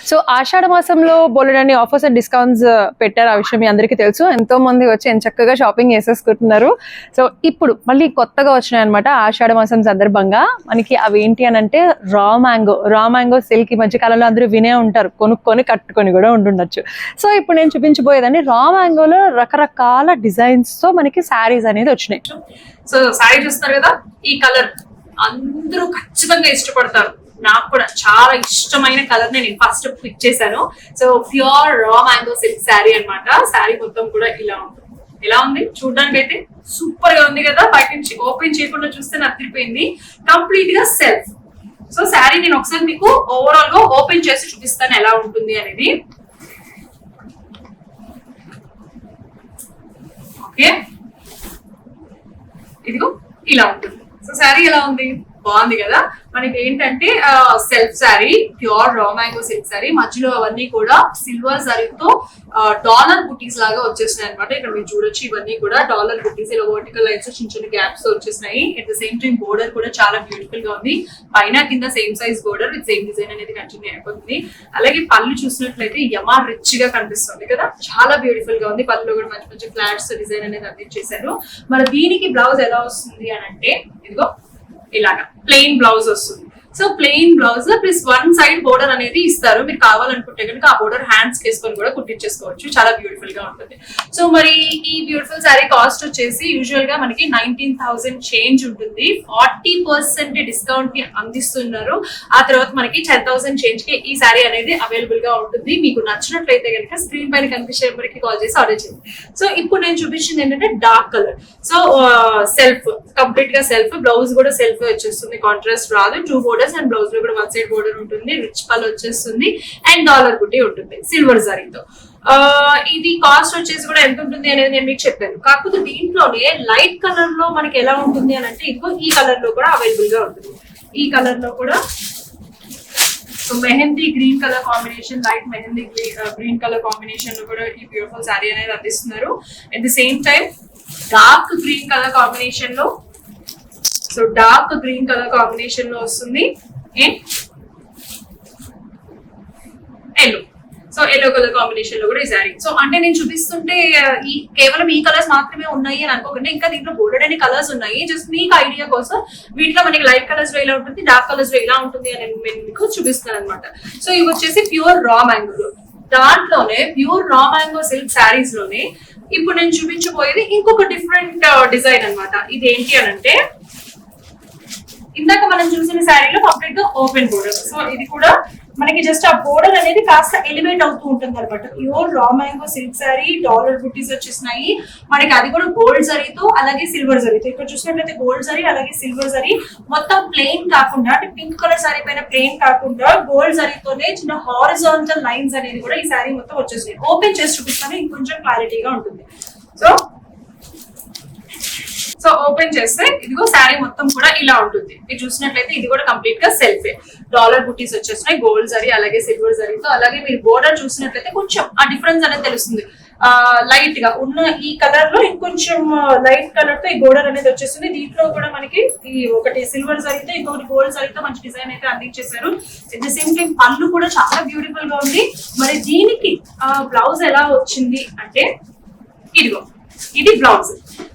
So ఆషాఢ మాసంలో బోలెడన్ని offers and discounts పెట్టారు. ఆ విషయం మీ అందరికీ తెలుసు. ఎంతో మంది వచ్చి చక్కగా షాపింగ్ చేసేసుకుంటున్నారు. సో ఇప్పుడు మళ్ళీ కొత్తగా వచ్చినాయి అనమాట ఆషాఢ మాసం సందర్భంగా. మనకి అవి ఏంటి అని అంటే రా మ్యాంగో సిల్క్. ఈ మధ్య కాలంలో అందరూ వినే ఉంటారు, కొనుక్కొని కట్టుకొని కూడా ఉంటుండొచ్చు. సో ఇప్పుడు నేను చూపించబోయేదాన్ని రా మ్యాంగోలో రకరకాల డిజైన్స్ తో మనకి శారీస్ అనేది వచ్చినాయి. సో శారీ చూస్తారు కదా, ఈ కలర్ అందరూ ఖచ్చితంగా ఇష్టపడతారు. నాకు కూడా చాలా ఇష్టమైన కలర్ నేను ఫస్ట్ పిక్ చేశాను. So pure raw mango silk sari అనమాట. శారీ మొత్తం కూడా ఇలా ఉంటుంది. ఎలా ఉంది చూడడానికి అయితే సూపర్ గా ఉంది కదా. బయట నుంచి ఓపెన్ చేయకుండా చూస్తే నచ్చిపోయింది. కంప్లీట్ గా సెల్ఫ్. సో శారీ నేను ఒకసారి మీకు ఓవరాల్ గా ఓపెన్ చేసి చూపిస్తాను ఎలా ఉంటుంది అనేది. ఓకే, ఇదిగో ఇలా ఉంటుంది. సో శారీ ఎలా ఉంది, బాగుంది కదా. మనకి ఏంటంటే self sari, pure raw mango silk sari. మధ్యలో అవన్నీ కూడా సిల్వర్ జరీతో డాలర్ బుటీస్ లాగా వచ్చేసినాయి అనమాట. ఇక్కడ మీరు చూడొచ్చు, ఇవన్నీ కూడా డాలర్ బుటీస్. ఇలా వర్టికల్ లైన్స్ చిన్న చిన్న గ్యాప్స్ వచ్చేసినాయి. At the same time border కూడా చాలా బ్యూటిఫుల్ గా ఉంది. పైన కింద same size border with same design అనేది కంటిన్యూ అయిపోతుంది. అలాగే పళ్ళు చూసినట్లయితే యమా రిచ్ గా కనిపిస్తుంది కదా, చాలా బ్యూటిఫుల్ గా ఉంది. పళ్ళులో కూడా మంచి మంచి ఫ్లాట్స్ డిజైన్ అనేది అందించేశారు. మరి దీనికి బ్లౌజ్ ఎలా వస్తుంది అని అంటే ఇదిగో ఇలాగా ప్లెయిన్ బ్లౌజ్ వస్తుంది. So plain blouse plus one side border అనేది ఇస్తారు. మీరు కావాలనుకుంటే కనుక ఆ బోర్డర్ హ్యాండ్స్ వేసుకొని కూడా కుట్టించేసుకోవచ్చు. చాలా బ్యూటిఫుల్ గా ఉంటుంది. సో మరి ఈ బ్యూటిఫుల్ శారీ కాస్ట్ వచ్చేసి యూజువల్ గా మనకి 19,000 చేంజ్ ఉంటుంది. 40% డిస్కౌంట్ కి అందిస్తున్నారు. ఆ తర్వాత మనకి 10,000 చేంజ్ కి ఈ శారీ అనేది అవైలబుల్ గా ఉంటుంది. మీకు నచ్చినట్లయితే కనుక స్క్రీన్ పైన కనిపించే నెంబర్కి కాల్ చేసి ఆర్డర్ చేయండి. సో ఇప్పుడు నేను చూపించింది ఏంటంటే dark colour. So self, complete గా సెల్ఫ్. బ్లౌజ్ కూడా సెల్ఫ్ వచ్చేస్తుంది, కాంట్రాస్ట్ రాదు. 2 బోర్డర్స్ అండ్ బ్లౌజ్ లో కూడా వన్ సైడ్ బోర్డర్ ఉంటుంది. రిచ్ పల్ వచ్చేస్తుంది అండ్ డాలర్ బుట్టి ఉంటుంది సిల్వర్ జరీతో. ఇది కాస్ట్ వచ్చేసి కూడా ఎంత ఉంటుంది అనేది నేను మీకు చెప్పాను. కాకపోతే దీంట్లోనే లైట్ కలర్ లో మనకి ఎలా ఉంటుంది అని అంటే ఇంకో ఈ కలర్ లో కూడా అవైలబుల్ గా ఉంటుంది. ఈ కలర్ లో కూడా so mehndi green colour combination, light mehndi green colour combination లో కూడా ఈ బ్యూటిఫుల్ శారీ అనేది అందిస్తున్నారు. At the same time dark green colour combination లో, so dark green colour combination లో వస్తుంది. Yellow, so yellow colour combination లో కూడా ఈ శారీ. సో అంటే నేను చూపిస్తుంటే ఈ కేవలం ఈ కలర్స్ మాత్రమే ఉన్నాయి అని అనుకోకుండా ఇంకా దీంట్లో బోల్డెడ్ అనే కలర్స్ ఉన్నాయి. జస్ట్ మీకు ఐడియా కోసం వీటిలో మనకి లైట్ కలర్స్ లో ఇలా ఉంటుంది, డార్క్ కలర్స్ లో ఇలా ఉంటుంది అని నేను మీకు చూపిస్తాను అనమాట. సో ఇవి వచ్చేసి ప్యూర్ రా మ్యాంగో. దాంట్లోనే pure raw mango silk saris లోనే ఇప్పుడు నేను చూపించబోయేది ఇంకొక డిఫరెంట్ డిజైన్ అనమాట. ఇది ఏంటి అని అంటే ఇందాక మనం చూసిన శారీలో కంప్లీట్ గా ఓపెన్ బోర్డర్. సో ఇది కూడా మనకి జస్ట్ ఆ బోర్డర్ అనేది కాస్త ఎలివేట్ అవుతూ ఉంటుంది అనమాట. Pure raw mango silk sari, dollar బుట్టీస్ వచ్చేసినాయి మనకి. అది కూడా గోల్డ్ జరీతో అలాగే సిల్వర్ జరీతో. ఇక్కడ చూసినట్లయితే గోల్డ్ జరీ అలాగే సిల్వర్ జరీ మొత్తం ప్లెయిన్ కాకుండా, అంటే పింక్ కలర్ శారీ పైన ప్లెయిన్ కాకుండా గోల్డ్ జరీతోనే చిన్న హారిజాంటల్ లైన్స్ అనేది కూడా ఈ శారీ మొత్తం వచ్చేసినాయి. ఓపెన్ చేసి చూపిస్తాను, ఇంకొంచెం క్లారిటీగా ఉంటుంది. సో ఓపెన్ చేస్తే ఇదిగో శారీ మొత్తం కూడా ఇలా ఉంటుంది. మీరు చూసినట్లయితే ఇది కూడా కంప్లీట్ గా సెల్ఫే. డాలర్ బుటీస్ వచ్చేసినాయి గోల్డ్ జరీ అలాగే సిల్వర్ జరీతో. అలాగే మీరు బోర్డర్ చూసినట్లయితే కొంచెం ఆ డిఫరెన్స్ అనేది తెలుస్తుంది. లైట్ గా ఉన్న ఈ కలర్ లో ఇంకొంచెం లైట్ కలర్ తో ఈ బోర్డర్ అనేది వచ్చేస్తుంది. దీంట్లో కూడా మనకి ఈ ఒకటి సిల్వర్ జరీతో ఇంకొకటి గోల్డ్ జరీతో మంచి డిజైన్ అయితే అందించేశారు. అట్ ద సేమ్ టైం పళ్ళు కూడా చాలా బ్యూటిఫుల్ గా ఉంది. మరి దీనికి బ్లౌజ్ ఎలా వచ్చింది అంటే ఇదిగో ఇది బ్లౌజ్.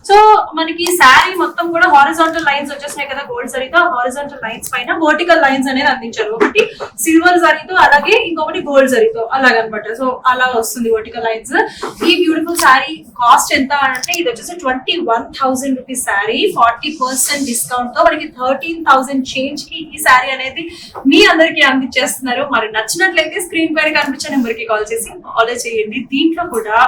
సో మనకి శారీ మొత్తం కూడా హారిజాంటల్ లైన్స్ వచ్చేసినాయి కదా గోల్డ్ జరీతో. హారిజాంటల్ లైన్స్ పైన వర్టికల్ లైన్స్ అనేది అందించారు. ఒకటి సిల్వర్ జరీతో అలాగే ఇంకొకటి గోల్డ్ జరీతో అలాగనమాట. సో అలా వస్తుంది వర్టికల్ లైన్స్. ఈ బ్యూటిఫుల్ శారీ కాస్ట్ ఎంత అంటే ఇది వచ్చేసి 21,000 రూపీస్ శారీ. 40% డిస్కౌంట్ తో మనకి 13,000 చేంజ్ కి ఈ శారీ అనేది మీ అందరికి అందించేస్తున్నారు. మరి నచ్చినట్లయితే స్క్రీన్ పైన కనిపించే నెంబర్ కి కాల్ చేసి ఆర్డర్ చేయండి. దీంట్లో కూడా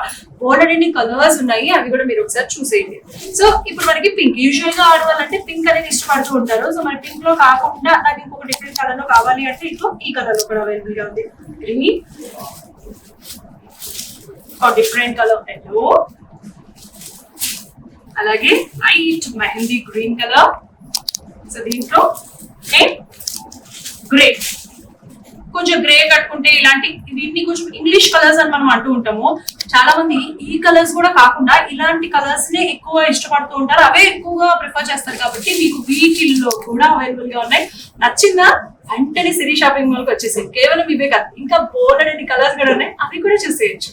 బోల్డెడ్ అన్ని కలర్స్ ఉన్నాయి, అవి కూడా మీరు ఒకసారి చూసేయండి. సో ఇప్పుడు మనకి పింక్, యూజువల్ గా ఆడవాళ్ళంటే పింక్ అనేది ఇష్టపడుతూ ఉంటారు. సో మన పింక్ లో కాకుండా నాకు ఇంకొక డిఫరెంట్ కలర్ లో కావాలి అంటే ఇంకో ఈ కలర్ లో కూడా అవైలబుల్ గా ఉంది. గ్రీన్, డిఫరెంట్ కలర్ ఎల్లో, అలాగే light mehndi green colour. So దీంట్లో గ్రే, కొంచెం గ్రే కట్టుకుంటే ఇలాంటి వీటిని కొంచెం ఇంగ్లీష్ కలర్స్ అని మనం అంటూ ఉంటాము. చాలా మంది ఈ కలర్స్ కూడా కాకుండా ఇలాంటి కలర్స్ నే ఎక్కువ ఇష్టపడుతూ ఉంటారు, అవే ఎక్కువగా ప్రిఫర్ చేస్తారు. కాబట్టి మీకు వీటిల్లో కూడా అవైలబుల్ గా ఉన్నాయి. నచ్చిందా? వెంటనే సిరి షాపింగ్ మాల్ కి వచ్చేసి కేవలం ఇవే కాదు ఇంకా బోర్డెడ్ కలర్స్ కూడా ఉన్నాయి, అవి కూడా చూసేయచ్చు.